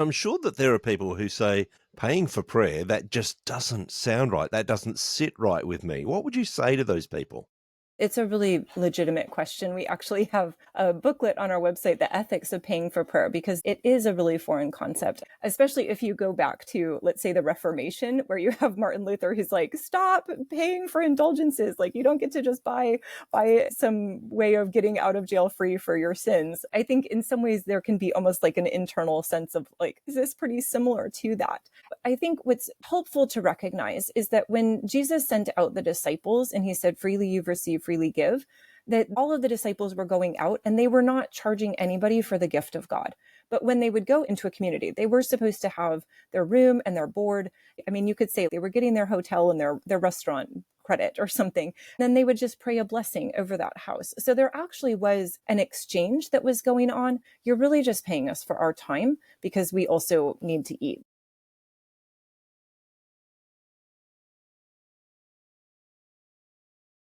I'm sure that there are people who say paying for prayer, that just doesn't sound right. That doesn't sit right with me. What would you say to those people? It's a really legitimate question. We actually have a booklet on our website, The Ethics of Paying for Prayer, because it is a really foreign concept, especially if you go back to, let's say, the Reformation, where you have Martin Luther who's like, stop paying for indulgences. Like, you don't get to just buy some way of getting out of jail free for your sins. I think in some ways there can be almost like an internal sense of like, is this pretty similar to that? I think what's helpful to recognize is that when Jesus sent out the disciples and he said, freely you've received, freely give, that all of the disciples were going out and they were not charging anybody for the gift of God. But when they would go into a community, they were supposed to have their room and their board. I mean, you could say they were getting their hotel and their restaurant credit or something. Then they would just pray a blessing over that house. So there actually was an exchange that was going on. You're really just paying us for our time because we also need to eat.